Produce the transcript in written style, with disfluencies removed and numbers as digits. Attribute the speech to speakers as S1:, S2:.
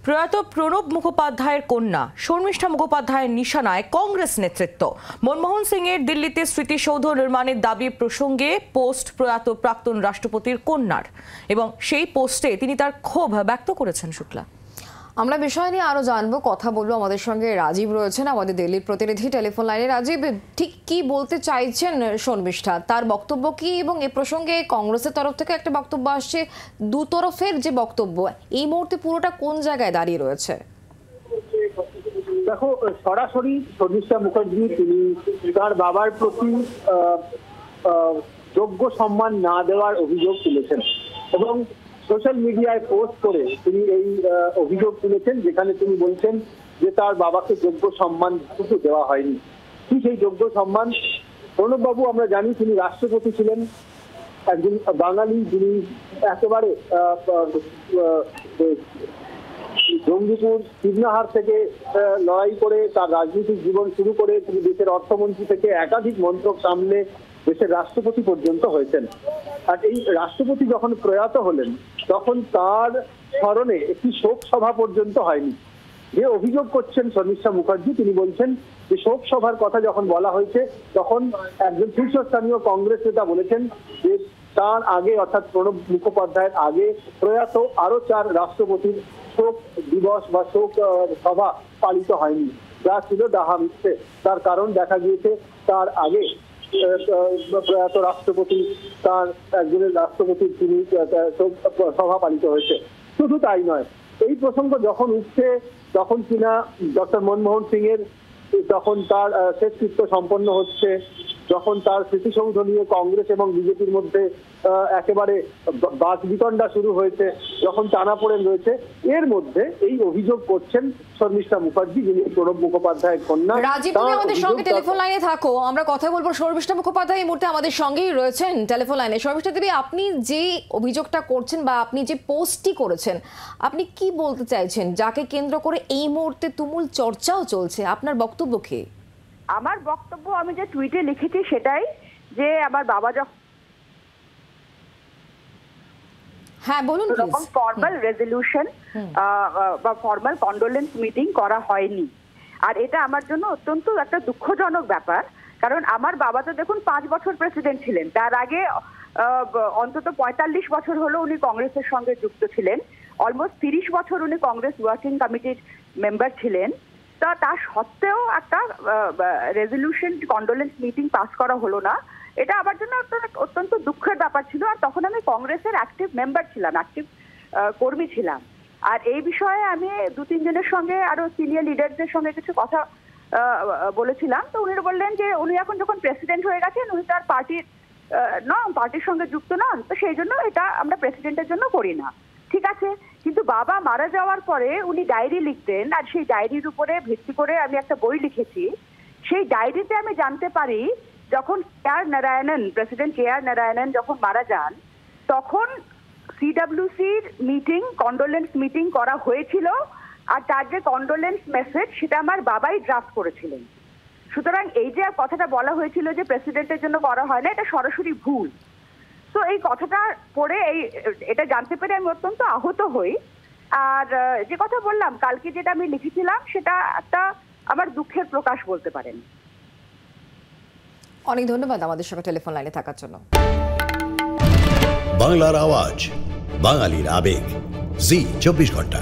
S1: প্রয়াত প্রণব মুখোপাধ্যায়ের কন্যা শর্মিষ্ঠা মুখোপাধ্যায়ের নিশানায় কংগ্রেস নেতৃত্ব। মনমোহন সিং এর দিল্লিতে স্মৃতিসৌধ নির্মাণের দাবি প্রসঙ্গে পোস্ট প্রয়াত প্রাক্তন রাষ্ট্রপতির কন্যার, এবং সেই পোস্টে তিনি তার ক্ষোভ ব্যক্ত করেছেন। শুক্লা,
S2: আমরা বিষয় নিয়ে আরো জানবো, কথা বলবো। আমাদের সঙ্গে রাজীব রয়েছেন, আমাদের দিল্লির প্রতিনিধি, টেলিফোন লাইনে। রাজীব, ঠিক কি বলতে চাইছেন শর্মিষ্ঠা, তার বক্তব্য কি? এবং এ প্রসঙ্গে কংগ্রেসের তরফ থেকে একটা বক্তব্য আসছে, দুতরফের যে বক্তব্য এই মুহূর্তে পুরোটা কোন জায়গায় দাঁড়িয়ে রয়েছে?
S3: দেখো, সরাসরি শর্মিষ্ঠা মুখার্জি তিনি তার বাবার প্রতি যোগ্য সম্মান না দেওয়ার অভিযোগ তুলেছেন এবং সোশ্যাল মিডিয়ায় পোস্ট করে তিনি এই অভিযোগ তুলেছেন, যেখানে তিনি বলছেন যে তার বাবাকে যোগ্য সম্মান দেওয়া হয়নি। কি সেই যোগ্য সম্মান? প্রণববাবু, আমরা জানি তিনি রাষ্ট্রপতি ছিলেন, একজন বাঙালি, যিনি একেবারে জঙ্গিপুর সিবনাহার থেকে লড়াই করে তার রাজনৈতিক জীবন শুরু করে তিনি দেশের অর্থমন্ত্রী থেকে একাধিক মন্ত্রক সামলে দেশের রাষ্ট্রপতি পর্যন্ত হয়েছেন। আর এই রাষ্ট্রপতি যখন প্রয়াত হলেন তখন তার স্মরণে একটি শোক সভা পর্যন্ত হয়নি। যে অভিযোগ করছেন শর্মিষ্ঠা মুখার্জি, তিনি বলছেন যে শোক সভার কথা যখন বলা হয়েছে তখন একজন শীর্ষস্থানীয় কংগ্রেস নেতা বলেছেন যে তার আগে, অর্থাৎ প্রণব মুখোপাধ্যায়ের আগে প্রয়াত আরো 4 রাষ্ট্রপতির শোক দিবস বা শোক সভা পালিত হয়নি, যা ছিল ডাহা মিথ্যে। তার কারণ দেখা গিয়েছে তার আগে প্রয়াত রাষ্ট্রপতি, তার একজনের রাষ্ট্রপতির তিনি সভা পালিত হয়েছে। শুধু তাই নয়, এই প্রসঙ্গ যখন উঠছে তখন কিনা ডক্টর মনমোহন সিং এর যখন তার শেষকৃত্য সম্পন্ন হচ্ছে, যখন তার স্মৃতিসৌধ নিয়ে কংগ্রেস এবং বিজেপির মধ্যে একেবারে বাকবিতণ্ডা শুরু হয়েছে, যখন টানাপোড়েন রয়েছে, এর মধ্যে এই অভিযোগ করছেন শর্মিষ্ঠা মুখার্জি, যিনি প্রণব মুখোপাধ্যায়ের কন্যা।
S2: রাজীব, তুমি আমাদের সঙ্গে টেলিফোন লাইনে থাকো, আমরা কথা বলবো। শর্মিষ্ঠা মুখোপাধ্যায় এই মুহূর্তে আমাদের সঙ্গেই রয়েছেন টেলিফোন লাইনে। শর্মিষ্ঠা দেবী, আপনি যে অভিযোগটা করছেন বা আপনি যে পোস্টটি করেছেন, আপনি কি বলতে চাইছেন, যাকে কেন্দ্র করে এই মুহূর্তে তুমুল চর্চাও চলছে? আপনার বক্তব্য কি?
S4: আমার বক্তব্য আমি যে টুইটে লিখেছি সেটাই, যে আমার বাবা যখন
S2: বলুন,
S4: ফর্মাল রেজলিউশন বা ফর্মাল কন্ডোলেন্স মিটিং করা হয়নি। আর এটা আমার জন্য অত্যন্ত একটা দুঃখজনক ব্যাপার, কারণ আমার বাবা তো দেখুন 5 বছর প্রেসিডেন্ট ছিলেন, তার আগে অন্তত 45 বছর হলো উনি কংগ্রেসের সঙ্গে যুক্ত ছিলেন, অলমোস্ট 30 বছর উনি কংগ্রেস ওয়ার্কিং কমিটির মেম্বার ছিলেন। তা সত্ত্বেও একটা রেজলিউশন কন্ডোলেন্স মিটিং পাস করা হলো না, এটা আমার জন্য অত্যন্ত দুঃখের ব্যাপার ছিল। আর তখন আমি কংগ্রেসের অ্যাক্টিভ মেম্বার ছিলাম, অ্যাক্টিভ কর্মী ছিলাম। আর এই বিষয়ে আমি 2-3 জনের সঙ্গে, আরো সিনিয়র লিডারদের সঙ্গে কিছু কথা বলেছিলাম। তো উনি বললেন যে উনি এখন যখন প্রেসিডেন্ট হয়ে গেছেন, উনি তার পার্টির সঙ্গে যুক্ত নন, তো সেই জন্য এটা আমরা প্রেসিডেন্টের জন্য করি না। ঠিক আছে, কিন্তু বাবা মারা যাওয়ার পরে উনি ডায়েরি লিখতেন, আর সেই ডায়েরির উপরে ভিত্তি করে আমি একটা বই লিখেছি। সেই ডায়েরিতে আমি জানতে পারি যখন প্রেসিডেন্ট কে আর নারায়ণন যখন মারা যান, তখন সিডব্লিউসির মিটিং, কন্ডোলেন্স মিটিং করা হয়েছিল, আর তার যে কন্ডোলেন্স মেসেজ সেটা আমার বাবাই ড্রাফট করেছিলেন। সুতরাং এই যে কথাটা বলা হয়েছিল যে প্রেসিডেন্টের জন্য করা হয় না, এটা সরাসরি ভুল। তো এই কথাটা পড়ে এটা জানতে পেরে আমি অত্যন্ত আহত হই। আর যে কথা বললাম কালকে, যেটা আমি লিখেছিলাম, সেটা একটা আমার দুঃখের প্রকাশ বলতে পারেন।
S2: অনেক ধন্যবাদ আমাদের সঙ্গে টেলিফোন লাইনে থাকার জন্য।
S5: বাংলার আওয়াজ, বাঙালির আবেগ, জি 24 ঘন্টা।